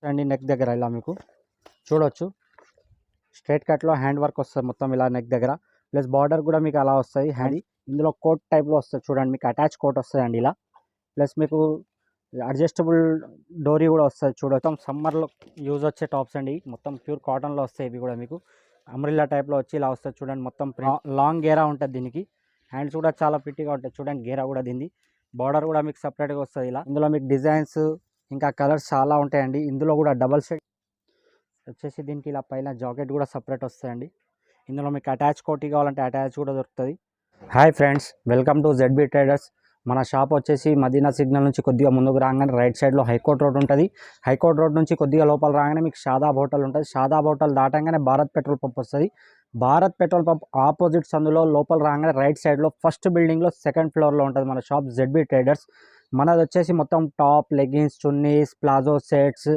అండి నెక్ దగ్గర ఇలా మీకు చూడొచ్చు. స్ట్రైట్ కట్లో హ్యాండ్ వర్క్ వస్తుంది మొత్తం ఇలా నెక్ దగ్గర. ప్లస్ బార్డర్ కూడా మీకు అలా వస్తుంది. హ్యాండ్ ఇందులో కోట్ టైప్లో వస్తుంది చూడండి. మీకు అటాచ్ కోట్ వస్తుంది అండి ఇలా. ప్లస్ మీకు అడ్జస్టబుల్ డోరీ కూడా వస్తుంది చూడొచ్చు. సమ్మర్లో యూజ్ వచ్చే టాప్స్ అండి. మొత్తం ప్యూర్ కాటన్లో వస్తాయి. ఇవి కూడా మీకు అంబ్రిల్లా టైప్లో వచ్చి ఇలా వస్తుంది చూడండి. మొత్తం లాంగ్ గేరా ఉంటుంది దీనికి. హ్యాండ్స్ కూడా చాలా ప్రిట్టిగా ఉంటాయి చూడండి. గేరా కూడా దీన్ని బార్డర్ కూడా మీకు సపరేట్గా వస్తుంది ఇలా. ఇందులో మీకు డిజైన్స్ ఇంకా కలర్స్ చాలా ఉంటాయండి. ఇందులో కూడా డబల్ షేడ్ వచ్చేసి దీనికి ఇలా పైన జాకెట్ కూడా సపరేట్ వస్తాయండి. ఇందులో మీకు అటాచ్ కోటీ కావాలంటే అటాచ్ కూడా దొరుకుతుంది. Hi friends, welcome to ZB traders. మన షాప్ వచ్చేసి మదీనా సిగ్నల్ నుంచి కొద్దిగా ముందుకు రాగానే రైట్ సైడ్లో హైకోర్ట్ రోడ్ ఉంటుంది. హైకోర్ట్ రోడ్ నుంచి కొద్దిగా లోపల రాగానే మీకు షాదాబ్ హోటల్ ఉంటుంది. షాదాబ్ హోటల్ దాటంగానే భారత్ పెట్రోల్ పంప్ వస్తుంది. భారత్ పెట్రోల్ పంప్ ఆపోజిట్ సందులో లోపల రాగానే రైట్ సైడ్లో ఫస్ట్ బిల్డింగ్లో సెకండ్ ఫ్లోర్లో ఉంటుంది మన షాప్ ZB ట్రేడర్స్. మనది వచ్చేసి మొత్తం top, leggings, chunnis, palazzo sets,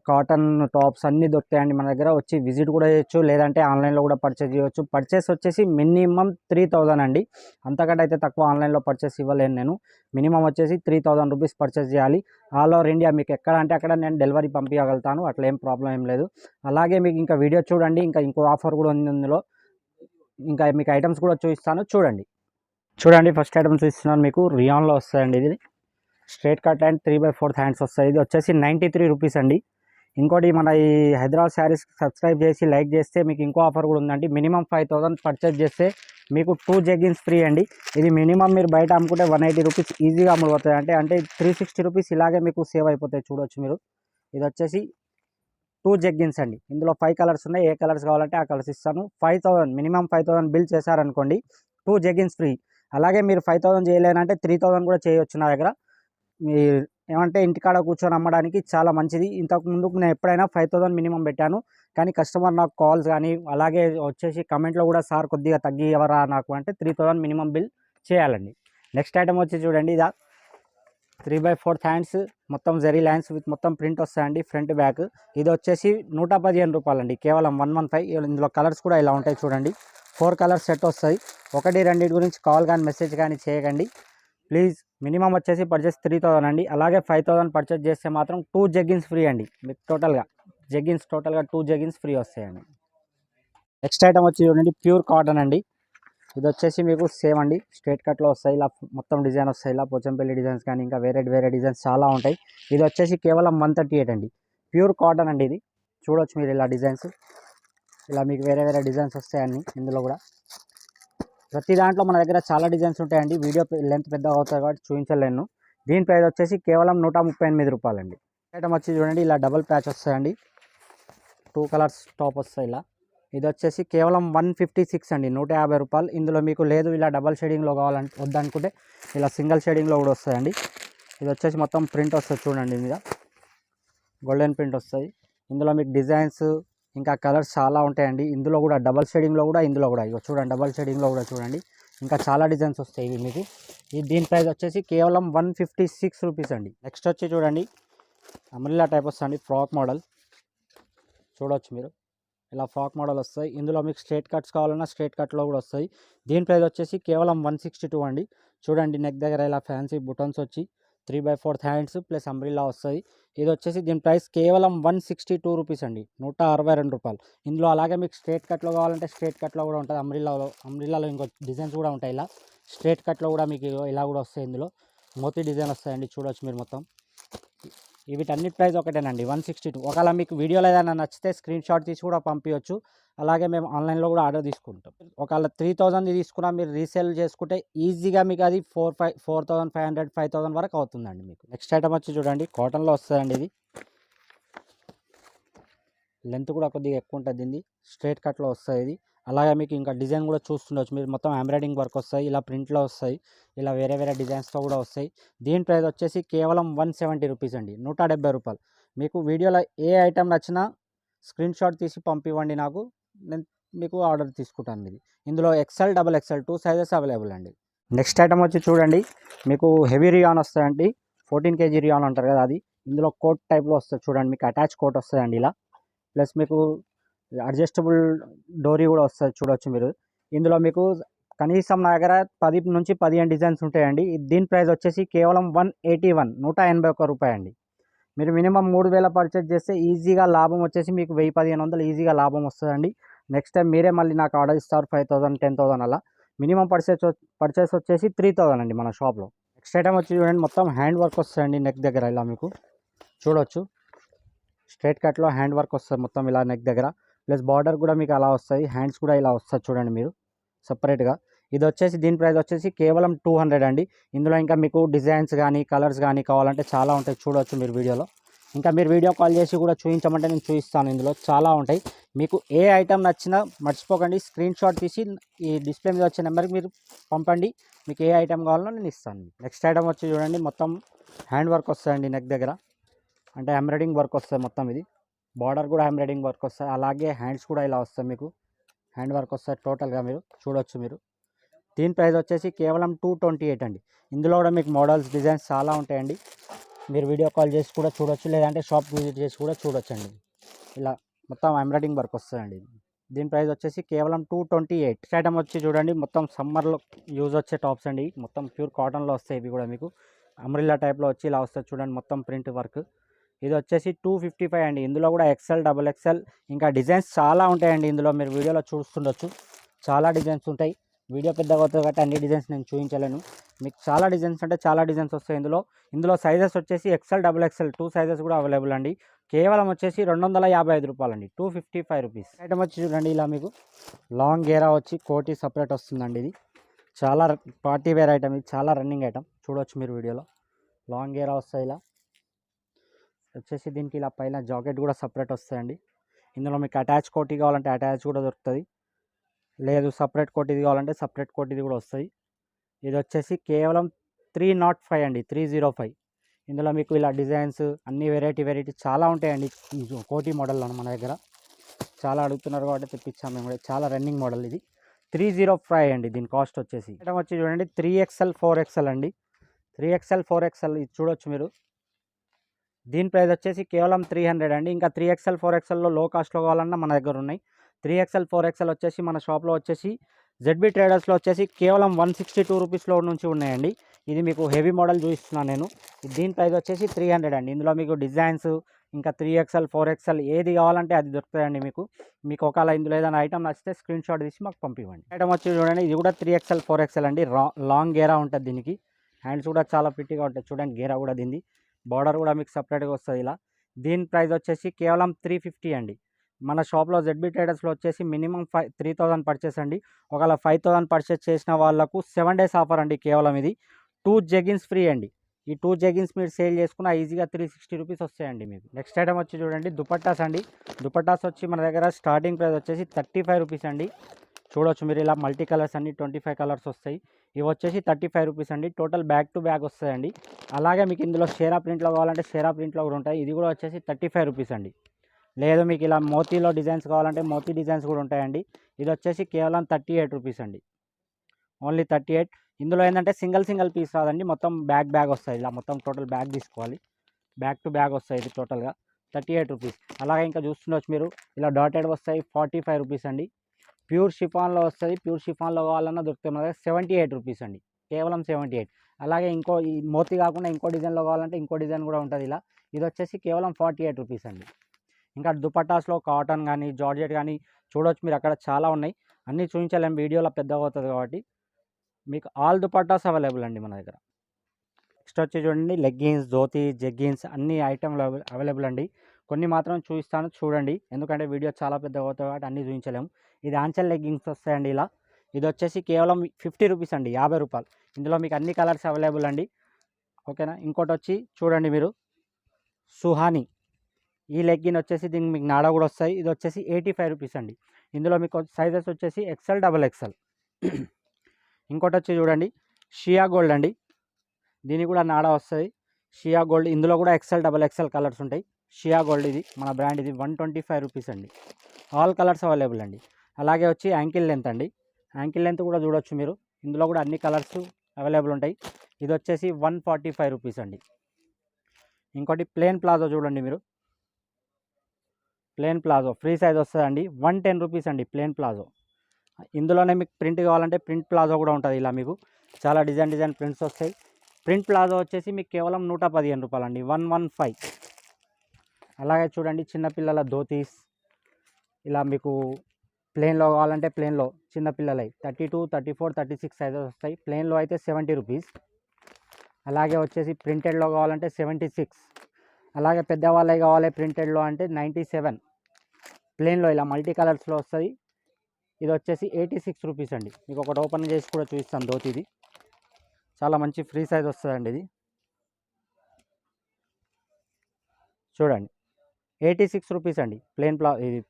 cotton tops అన్నీ దొరుకుతాయండి మన దగ్గర. వచ్చి విజిట్ కూడా చేయొచ్చు, లేదంటే ఆన్లైన్లో కూడా పర్చేస్ చేయొచ్చు. పర్చేస్ వచ్చేసి మినిమం 3000 అండి. అంతకంటే అయితే తక్కువ ఆన్లైన్లో పర్చేస్ ఇవ్వలేను నేను. మినిమం వచ్చేసి 3000 రూపీస్ పర్చేస్ చేయాలి. ఆల్ ఓవర్ ఇండియా మీకు ఎక్కడ అంటే అక్కడ నేను డెలివరీ పంపించగలుగుతాను. అట్లా ఏం ప్రాబ్లం ఏం లేదు. అలాగే మీకు ఇంకా వీడియో చూడండి, ఇంకా ఇంకో ఆఫర్ కూడా ఉంది ఇందులో. ఇంకా మీకు ఐటమ్స్ కూడా చూపిస్తాను చూడండి. ఫస్ట్ ఐటమ్ చూపిస్తున్నాను మీకు. రియాన్లో వస్తాయండి. ఇది స్ట్రైట్ కట్ అండ్ 3/4 హ్యాండ్స్ వస్తాయి. ఇది వచ్చేసి 93 రూపీస్ అండి. ఇంకోటి మన ఈ హైదరాబాద్ శారీస్ సబ్స్క్రైబ్ చేసి లైక్ చేస్తే మీకు ఇంకో ఆఫర్ కూడా ఉందండి. మినిమం 5000 పర్చేజ్ చేస్తే మీకు 2 జెగ్గిన్స్ ఫ్రీ అండి. ఇది మినిమం మీరు బయట అమ్ముకుంటే 180 రూపీస్ ఈజీగా అమ్ముడుపోతాయి. అంటే 360 రూపీస్ ఇలాగే మీకు సేవ్ అయిపోతాయి. చూడొచ్చు మీరు. ఇది వచ్చేసి 2 జెగ్గిన్స్ అండి. ఇందులో 5 కలర్స్ ఉన్నాయి. ఏ కలర్స్ కావాలంటే ఆ కలర్స్ ఇస్తాను. 5000 మినిమం 5000 బిల్ చేశారనుకోండి 2 జెగ్గిన్స్ ఫ్రీ. అలాగే మీరు 5000 చేయలేనంటే 3000 కూడా చేయొచ్చు నా దగ్గర. మీరు ఏమంటే ఇంటికాడ కూర్చొని అమ్మడానికి చాలా మంచిది. ఇంతకు ముందుకు నేను ఎప్పుడైనా 5000 మినిమం పెట్టాను. కానీ కస్టమర్ నాకు కాల్స్ కానీ అలాగే వచ్చేసి కమెంట్లో కూడా సార్ కొద్దిగా తగ్గి ఎవరా నాకు అంటే 3000 మినిమం బిల్ చేయాలండి. నెక్స్ట్ ఐటమ్ వచ్చి చూడండి. ఇది 3/4 హ్యాండ్స్ మొత్తం జరీ లైన్స్ విత్ మొత్తం ప్రింట్ వస్తాయండి ఫ్రంట్ బ్యాక్. ఇది వచ్చేసి 115 రూపాయలండి. కేవలం 115. ఇందులో కలర్స్ కూడా ఇలా ఉంటాయి చూడండి. 4 కలర్స్ సెట్ వస్తాయి. ఒకటి రెండింటి గురించి కాల్ కానీ మెసేజ్ కానీ చేయకండి ప్లీజ్. మినిమం వచ్చేసి పర్చేస్ 3000 అండి. అలాగే 5000 పర్చేస్ చేస్తే మాత్రం 2 జెగ్గిన్స్ ఫ్రీ అండి. మీకు టోటల్గా 2 జెగ్గిన్స్ ఫ్రీ వస్తాయండి. నెక్స్ట్ ఐటమ్ వచ్చి చూడండి, ప్యూర్ కాటన్ అండి. ఇది వచ్చేసి మీకు సేమ్ అండి. స్ట్రైట్ కట్లో వస్తాయి. ఇలా మొత్తం డిజైన్ వస్తాయి. ఇలా పోచంపల్లి డిజైన్స్ కానీ ఇంకా వేరే డిజైన్స్ చాలా ఉంటాయి. ఇది వచ్చేసి కేవలం 138 అండి. ప్యూర్ కాటన్ అండి. ఇది చూడొచ్చు మీరు. ఇలా డిజైన్స్ ఇలా మీకు వేరే డిజైన్స్ వస్తాయండి. ఇందులో కూడా ప్రతి దాంట్లో మన దగ్గర చాలా డిజైన్స్ ఉంటాయండి. వీడియో లెంత్ పెద్దగా అవుతుంది కాబట్టి చూపించలేను. దీని ప్రైస్ వచ్చేసి కేవలం 138 రూపాయలండి. ఐటమ్ వచ్చి చూడండి, ఇలా డబల్ ప్యాచ్ వస్తాయండి. 2 కలర్స్ టాప్ వస్తాయి ఇలా. ఇది వచ్చేసి కేవలం 156 అండి. 150 రూపాయలు. ఇందులో మీకు లేదు ఇలా డబల్ షేడింగ్లో కావాలంటే వద్దనుకుంటే ఇలా సింగిల్ షేడింగ్లో కూడా వస్తాయండి. ఇది వచ్చేసి మొత్తం ప్రింట్ వస్తుంది చూడండి. మీద గోల్డెన్ ప్రింట్ వస్తాయి. ఇందులో మీకు డిజైన్స్ ఇంకా కలర్స్ చాలా ఉంటాయండి. ఇందులో కూడా డబల్ షేడింగ్లో కూడా ఇందులో కూడా ఇగో చూడండి. డబల్ షేడింగ్లో కూడా చూడండి. ఇంకా చాలా డిజైన్స్ వస్తాయి ఇవి మీకు. దీని ప్రైస్ వచ్చేసి కేవలం 156 రూపీస్ అండి. నెక్స్ట్ వచ్చి చూడండి, అంబ్రెల్లా టైప్ వస్తుంది ఫ్రాక్ మోడల్. చూడవచ్చు మీరు. ఇలా ఫ్రాక్ మోడల్ వస్తాయి. ఇందులో మీకు స్ట్రైట్ కట్స్ కావాలన్నా స్ట్రైట్ కట్లో కూడా వస్తాయి. దీని ప్రైస్ వచ్చేసి కేవలం 162 అండి. చూడండి నెక్ దగ్గర ఇలా ఫ్యాన్సీ బుటన్స్ వచ్చి 3/4 హ్యాండ్స్ ప్లస్ అంబ్రిల్లా వస్తుంది. ఇది వచ్చేసి దీని ప్రైస్ కేవలం 162 రూపీస్ అండి. 162 రూపాయలు. ఇందులో అలాగే మీకు స్ట్రైట్ కట్లో కావాలంటే స్ట్రైట్ కట్లో కూడా ఉంటుంది. అంబ్రిల్లాలో ఇంకో డిజైన్స్ కూడా ఉంటాయి. ఇలా స్ట్రైట్ కట్లో కూడా మీకు ఇలా కూడా వస్తాయి. ఇందులో మోతీ డిజైన్ వస్తాయండి. చూడవచ్చు మీరు మొత్తం. వీటన్నిటి ప్రైస్ ఒకటేనండి, 162. ఒకవేళ మీకు వీడియోలో ఏదైనా నచ్చితే స్క్రీన్ షాట్ తీసి కూడా పంపించవచ్చు. అలాగే మేము ఆన్లైన్లో కూడా ఆర్డర్ తీసుకుంటాం. ఒకవేళ 3000 తీసుకున్నా మీరు రీసేల్ చేసుకుంటే ఈజీగా మీకు అది 4500 5000 వరకు అవుతుందండి మీకు. నెక్స్ట్ ఐటమ్ వచ్చి చూడండి, కాటన్లో వస్తుందండి. ఇది లెంత్ కూడా కొద్దిగా ఎక్కువ ఉంటుంది. దీన్ని స్ట్రైట్ కట్లో వస్తుంది ఇది. అలాగే మీకు ఇంకా డిజైన్ కూడా చూస్తుండొచ్చు మీరు. మొత్తం ఎంబ్రాయిడింగ్ వర్క్ వస్తాయి. ఇలా ప్రింట్లో వస్తాయి. ఇలా వేరే డిజైన్స్తో కూడా వస్తాయి. దీని ప్రైస్ వచ్చేసి కేవలం 170 రూపీస్ అండి. 170 రూపాయలు. మీకు వీడియోలో ఏ ఐటమ్ నచ్చినా స్క్రీన్ షాట్ తీసి పంపివ్వండి నాకు. నేను మీకు ఆర్డర్ తీసుకుంటాను. ఇది ఇందులో XL, XXL 2 సైజెస్ అవైలబుల్ అండి. నెక్స్ట్ ఐటమ్ వచ్చి చూడండి, మీకు హెవీ రియాన్ వస్తాయండి. 14 kg రియాన్ అంటారు కదా అది. ఇందులో కోట్ టైప్లో వస్తుంది చూడండి. మీకు అటాచ్ కోట్ వస్తుందండి ఇలా. ప్లస్ మీకు అడ్జస్టబుల్ డోరీ కూడా వస్తుంది. చూడవచ్చు మీరు. ఇందులో మీకు కనీసం నా దగ్గర 10 నుంచి 15 డిజైన్స్ ఉంటాయండి. దీని ప్రైస్ వచ్చేసి కేవలం 181 రూపాయి అండి. మీరు మినిమం 3000 పర్చేజ్ చేస్తే ఈజీగా లాభం వచ్చేసి మీకు 1000-1500 ఈజీగా లాభం వస్తుందండి. నెక్స్ట్ టైం మీరే మళ్ళీ నాకు ఆర్డర్ ఇస్తారు 5000 10,000 అలా. మినిమం పర్చేస్ వచ్చేసి 3000 అండి మన షాప్లో. నెక్స్ట్ ఐటమ్ వచ్చి చూడండి, మొత్తం హ్యాండ్ వర్క్ వస్తుందండి నెక్ దగ్గర. ఇలా మీకు చూడొచ్చు, స్ట్రైట్ కట్లో హ్యాండ్ వర్క్ వస్తుంది మొత్తం ఇలా నెక్ దగ్గర. ప్లస్ బార్డర్ కూడా మీకు అలా వస్తుంది, హ్యాండ్స్ కూడా ఇలా వస్తుంది చూడండి మీరు సపరేట్గా. ఇది వచ్చేసి దీని ప్రైస్ వచ్చేసి కేవలం 200 అండి. ఇందులో ఇంకా మీకు డిజైన్స్ కానీ కలర్స్ కానీ కావాలంటే చాలా ఉంటాయి, చూడవచ్చు మీరు వీడియోలో. ఇంకా మీరు వీడియో కాల్ చేసి కూడా చూపించమంటే నేను చూపిస్తాను. ఇందులో చాలా ఉంటాయి. మీకు ఏ ఐటమ్ నచ్చినా మర్చిపోకండి, స్క్రీన్ షాట్ తీసి ఈ డిస్ప్లే మీద వచ్చే నెంబర్కి మీరు పంపండి. మీకు ఏ ఐటమ్ కావాలో నేను ఇస్తాను. నెక్స్ట్ ఐటమ్ వచ్చి చూడండి, మొత్తం హ్యాండ్ వర్క్ వస్తుందండి నెక్ దగ్గర. అంటే ఎంబ్రాయిడింగ్ వర్క్ వస్తుంది మొత్తం. ఇది బార్డర్ కూడా ఎంబ్రాయిడింగ్ వర్క్ వస్తుంది, అలాగే హ్యాండ్స్ కూడా ఇలా వస్తాయి మీకు హ్యాండ్ వర్క్ వస్తుంది టోటల్గా. మీరు చూడొచ్చు మీరు. దీని ప్రైస్ వచ్చేసి కేవలం 228 అండి. ఇందులో కూడా మీకు మోడల్స్ డిజైన్స్ చాలా ఉంటాయండి. మీరు వీడియో కాల్ చేసి కూడా చూడొచ్చు, లేదంటే షాప్ విజిట్ చేసి కూడా చూడొచ్చండి. ఇలా మొత్తం ఎంబ్రాయిడింగ్ వర్క్ వస్తుందండి. దీని ప్రైస్ వచ్చేసి కేవలం 228. నెక్స్ట్ ఐటమ్ వచ్చి చూడండి, మొత్తం సమ్మర్లో యూజ్ వచ్చే టాప్స్ అండి. మొత్తం ప్యూర్ కాటన్లో వస్తాయి. ఇవి కూడా మీకు అంబ్రిల్లా టైప్లో వచ్చి ఇలా వస్తుంది చూడండి, మొత్తం ప్రింట్ వర్క్. ఇది వచ్చేసి 255 అండి. ఇందులో కూడా ఎక్సెల్, డబుల్ ఎక్సెల్ ఇంకా డిజైన్స్ చాలా ఉంటాయండి. ఇందులో మీరు వీడియోలో చూస్తుండొచ్చు, చాలా డిజైన్స్ ఉంటాయి. వీడియో పెద్దగా అవుతుంది కాబట్టి అన్ని డిజైన్స్ నేను చూపించలేను. మీకు చాలా డిజైన్స్ అంటే చాలా డిజైన్స్ వస్తాయి ఇందులో సైజెస్ వచ్చేసి ఎక్సెల్, డబుల్ ఎక్సెల్ 2 సైజెస్ కూడా అవైలబుల్ అండి. కేవలం వచ్చేసి 255 రూపాయలండి, 255 రూపీస్. ఐటమ్ వచ్చి చూడండి, ఇలా మీకు లాంగ్ గేరా వచ్చి కోటి సపరేట్ వస్తుందండి. ఇది చాలా పార్టీ వేర్ ఐటమ్, ఇది చాలా రన్నింగ్ ఐటమ్, చూడవచ్చు మీరు వీడియోలో. లాంగ్ గేరా వస్తాయి ఇలా వచ్చేసి. దీనికి ఇలా పైన జాకెట్ కూడా సపరేట్ వస్తాయండి. ఇందులో మీకు అటాచ్ కోటీ కావాలంటే అటాచ్ కూడా దొరుకుతుంది, లేదు సపరేట్ కోటీది కావాలంటే సపరేట్ కోటీది కూడా వస్తాయి. ఇది వచ్చేసి కేవలం 305 అండి, 305. ఇందులో మీకు ఇలా డిజైన్స్ అన్ని వెరైటీ చాలా ఉంటాయండి. కోటీ మోడల్లో మన దగ్గర చాలా అడుగుతున్నారు కాబట్టి తెప్పించాము మేము. చాలా రన్నింగ్ మోడల్ ఇది. 305 అండి దీని కాస్ట్ వచ్చేసి. ఐటమ్ వచ్చి చూడండి 3XL 4XL అండి. 3XL 4XL ఇది చూడొచ్చు మీరు. దీని ప్రైస్ వచ్చేసి కేవలం 300 అండి. ఇంకా 3XL 4XLలో లో కాస్ట్లో కావాలన్నా మన దగ్గర ఉన్నాయి. 3XL 4XL వచ్చేసి మన షాప్లో వచ్చేసి ZB ట్రేడర్స్లో వచ్చేసి కేవలం 162 రూపీస్లో నుంచి ఉన్నాయండి. ఇది మీకు హెవీ మోడల్ చూపిస్తున్నాను నేను. దీని ప్రైస్ వచ్చేసి 300 అండి. ఇందులో మీకు డిజైన్స్ ఇంకా 3XL 4XL ఏది కావాలంటే అది దొరుకుతాయండి మీకు ఒకవేళ ఇందులో ఏదైనా ఐటమ్ నచ్చితే స్క్రీన్ షాట్ తీసి మాకు పంపివ్వండి. ఐటమ్ వచ్చి చూడండి, ఇది కూడా 3XL 4XL అండి. లాంగ్ గేరా ఉంటుంది దీనికి. హ్యాండ్స్ కూడా చాలా ఫిట్గా ఉంటాయి చూడండి. గేరా కూడా దీన్ని బార్డర్ కూడా మీకు సపరేట్గా వస్తుంది ఇలా. దీని ప్రైస్ వచ్చేసి కేవలం 350 అండి. మన షాప్లో ZB ట్రేడర్స్లో వచ్చేసి మినిమం 3000 పర్చేస్ అండి. ఒకవేళ 5000 పర్చేస్ చేసిన వాళ్ళకు 7 days ఆఫర్ అండి. కేవలం ఇది 2 జెగిన్స్ ఫ్రీ అండి. ఈ 2 జెగిన్స్ మీరు సేల్ చేసుకున్న ఈజీగా 360 రూపీస్ వస్తాయండి మీకు. నెక్స్ట్ ఐటమ్ వచ్చి చూడండి, దుపట్టాస్ అండి. దుపట్టాస్ వచ్చి మన దగ్గర స్టార్టింగ్ ప్రైస్ వచ్చేసి 35 రూపీస్ అండి. చూడవచ్చు మీరు ఇలా మల్టీ కలర్స్ అన్ని 25 కలర్స్ వస్తాయి. ఇవి వచ్చేసి 35 రూపీస్ అండి. టోటల్ బ్యాక్ టు బ్యాక్ వస్తాయండి. అలాగే మీకు ఇందులో షేరా ప్రింట్లో కావాలంటే షేరా ప్రింట్లో కూడా ఉంటాయి. ఇది కూడా వచ్చేసి 35 రూపీస్ అండి. లేదు మీకు ఇలా మోతీలో డిజైన్స్ కావాలంటే మోతీ డిజైన్స్ కూడా ఉంటాయండి. ఇది వచ్చేసి కేవలం 38 రూపీస్ అండి, ఓన్లీ 38. ఇందులో ఏంటంటే సింగిల్ పీస్ రాదండి, మొత్తం బ్యాగ్ వస్తాయి. ఇలా మొత్తం టోటల్ బ్యాగ్ తీసుకోవాలి, బ్యాక్ టు బ్యాగ్ వస్తాయి. ఇది టోటల్గా 38 రూపీస్. అలాగే ఇంకా చూస్తుండొచ్చు మీరు, ఇలా డాటెడ్ వస్తాయి 45 రూపీస్ అండి. ప్యూర్ షిఫాన్లో వస్తుంది. ప్యూర్ షిఫాన్లో కావాలన్నా దొరుకుతాయి మన దగ్గర 78 రూపీస్ అండి, కేవలం 78. అలాగే ఈ మోతీ కాకుండా ఇంకో డిజైన్లో కావాలంటే ఇంకో డిజైన్ కూడా ఉంటుంది ఇలా. ఇది వచ్చేసి కేవలం 48 రూపీస్ అండి. ఇంకా దుపట్టాస్లో కాటన్ కానీ జార్జెట్ కానీ చూడవచ్చు మీరు, అక్కడ చాలా ఉన్నాయి. అన్నీ చూపించలేము, వీడియోలో పెద్దగా అవుతుంది కాబట్టి. మీకు ఆల్ దుపట్టాస్ అవైలబుల్ అండి మన దగ్గర. నెక్స్ట్ వచ్చి చూడండి, లెగ్గిన్స్, ధోతి, జెగ్గిన్స్ అన్ని ఐటమ్లు అవైలబుల్ అండి. కొన్ని మాత్రం చూపిస్తాను చూడండి, ఎందుకంటే వీడియో చాలా పెద్దగా అవుతుంది కాబట్టి అన్నీ చూపించలేము. ఇది ఆంచల్ లెగ్గిన్స్ వస్తాయండి ఇలా. ఇది వచ్చేసి కేవలం 50 రూపీస్ అండి, 50 రూపాయలు. ఇందులో మీకు అన్ని కలర్స్ అవైలబుల్ అండి, ఓకేనా. ఇంకోటి వచ్చి చూడండి మీరు, సుహానీ. ఈ లెగ్గిన్ వచ్చేసి దీనికి మీకు నాడా కూడా వస్తాయి. ఇది వచ్చేసి 85 రూపీస్ అండి. ఇందులో మీకు సైజెస్ వచ్చేసి ఎక్సెల్, డబుల్ ఎక్సెల్. ఇంకోటి వచ్చి చూడండి, షియా గోల్డ్ అండి. దీనికి కూడా నాడా వస్తుంది, షియా గోల్డ్. ఇందులో కూడా ఎక్సెల్, డబుల్ ఎక్సెల్ కలర్స్ ఉంటాయి. షియా గోల్డ్ ఇది మన బ్రాండ్, ఇది 125 రూపీస్ అండి. ఆల్ కలర్స్ అవైలబుల్ అండి. అలాగే వచ్చి యాంకిల్ లెంత్ అండి. యాంకిల్ లెంత్ కూడా చూడొచ్చు మీరు, ఇందులో కూడా అన్ని కలర్స్ అవైలబుల్ ఉంటాయి. ఇది వచ్చేసి 145 రూపీస్ అండి. ఇంకోటి ప్లేన్ ప్లాజో చూడండి మీరు, ప్లేన్ ప్లాజో ఫ్రీ సైజ్ వస్తుందండి, 110 రూపీస్ అండి ప్లేన్ ప్లాజో. ఇందులోనే మీకు ప్రింట్ కావాలంటే ప్రింట్ ప్లాజో కూడా ఉంటుంది ఇలా. మీకు చాలా డిజైన్ ప్రింట్స్ వస్తాయి. ప్రింట్ ప్లాజో వచ్చేసి మీకు కేవలం 115 రూపాయలు అండి, 115. అలాగే చూడండి చిన్నపిల్లల ధోతీస్ ఇలా మీకు ప్లేన్లో కావాలంటే ప్లేన్లో చిన్నపిల్లలై 32, 34, 36 సైజెస్ వస్తాయి. ప్లేన్లో అయితే 70 రూపీస్. అలాగే వచ్చేసి ప్రింటెడ్లో కావాలంటే 76. అలాగే పెద్దవాళ్ళవి కావాలి ప్రింటెడ్లో అంటే 97. ప్లేన్లో ఇలా మల్టీ కలర్స్లో వస్తుంది. ఇది వచ్చేసి 86 రూపీస్ అండి. మీకు ఒకటి ఓపెన్ చేసి కూడా చూపిస్తాను ధోతిది. చాలా మంచి ఫ్రీ సైజ్ వస్తుందండి ఇది. చూడండి 86 రూపీస్ అండి ప్లేన్ ఇది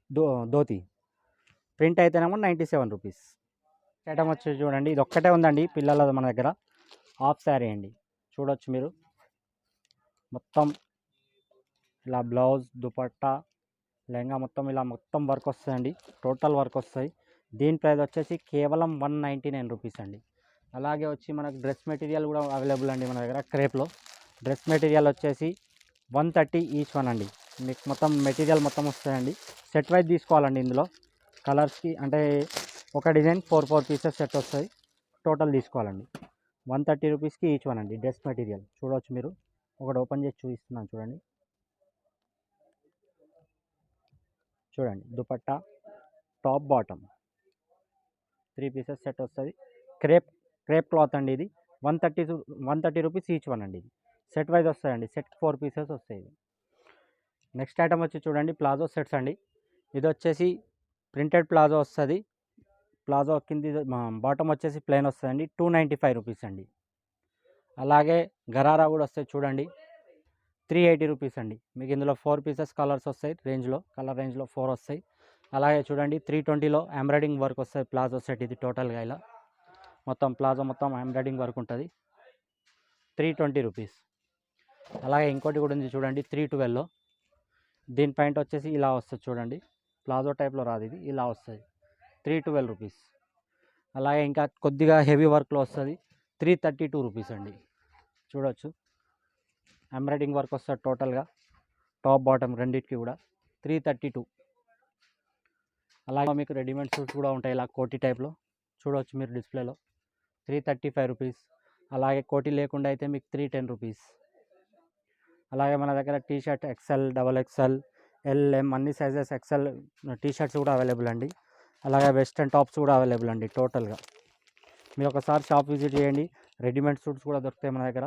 ధోతి. ప్రింట్ అయితేనేమో 97 రూపీస్. ఐటమ్ వచ్చి చూడండి ఇది ఒక్కటే ఉందండి పిల్లలది మన దగ్గర. హాఫ్ శారీ అండి, చూడొచ్చు మీరు. మొత్తం ఇలా బ్లౌజ్, దుపట్టా, లెహంగా మొత్తం ఇలా మొత్తం వర్క్ వస్తుందండి. టోటల్ వర్క్ వస్తాయి. దీని ప్రైస్ వచ్చేసి కేవలం 199 రూపీస్ అండి. అలాగే వచ్చి మనకు డ్రెస్ మెటీరియల్ కూడా అవైలబుల్ అండి మన దగ్గర. క్రేప్లో డ్రెస్ మెటీరియల్ వచ్చేసి 130 ఈచ్ వన్ అండి. మీకు మొత్తం మెటీరియల్ మొత్తం వస్తాయండి. సెట్ వైజ్ తీసుకోవాలండి. ఇందులో కలర్స్కి అంటే ఒక డిజైన్ 4 పీసెస్ సెట్ వస్తాయి. టోటల్ తీసుకోవాలండి. 130 రూపీస్కి ఈచ్ వన్ అండి డ్రెస్ మెటీరియల్. చూడవచ్చు మీరు. ఒకటి ఓపెన్ చేసి చూపిస్తున్నాను చూడండి. చూడండి dupatta, top, bottom 3 pieces set వస్తుంది. క్రేప్ క్లాత్ అండి ఇది. 130 రూపీస్ ఈచ్ వన్ అండి. ఇది సెట్ వైజ్ వస్తాయండి. సెట్ 4 పీసెస్ వస్తాయి. నెక్స్ట్ ఐటమ్ వచ్చి చూడండి ప్లాజో సెట్స్ అండి. ఇది వచ్చేసి ప్రింటెడ్ ప్లాజో వస్తుంది. ప్లాజో కింది బాటమ్ వచ్చేసి ప్లెయిన్ వస్తుందండి. 295 రూపీస్ అండి. అలాగే గరారా కూడా వస్తాయి చూడండి. 380 రూపీస్ అండి. మీకు ఇందులో 4 పీసెస్ కలర్స్ వస్తాయి. కలర్ రేంజ్లో 4 వస్తాయి. అలాగే చూడండి 320లో ఎంబ్రాయిడింగ్ వర్క్ వస్తుంది ప్లాజో సెట్. ఇది టోటల్గా ఇలా మొత్తం ప్లాజో మొత్తం ఎంబ్రాయిడింగ్ వర్క్ ఉంటుంది. 320 రూపీస్. అలాగే ఇంకోటి కూడా ఉంది చూడండి 312లో. దీని పాయింట్ వచ్చేసి ఇలా వస్తుంది చూడండి. ప్లాజో టైప్లో రాదు ఇది, ఇలా వస్తుంది. 312 రూపీస్. అలాగే ఇంకా కొద్దిగా హెవీ వర్క్లో వస్తుంది. 332 రూపీస్ అండి. చూడవచ్చు ఎంబ్రాయిడింగ్ వర్క్ వస్తుంది టోటల్గా టాప్ బాటమ్ రెండింటికి కూడా 332. అలాగే మీకు రెడీమేడ్ సూట్స్ కూడా ఉంటాయి ఇలా కోటి టైప్లో. చూడవచ్చు మీరు డిస్ప్లేలో 335 రూపీస్. అలాగే కోటి లేకుండా అయితే మీకు 310 రూపీస్. అలాగే మన దగ్గర T shirt XL, XXL, LM అన్ని సైజెస్ XL టీ షర్ట్స్ కూడా అవైలబుల్ అండి. అలాగే వెస్ట్రన్ టాప్స్ కూడా అవైలబుల్ అండి. టోటల్గా మీరు ఒకసారి షాప్ విజిట్ చేయండి. రెడీమేడ్ సూట్స్ కూడా దొరుకుతాయి మన దగ్గర.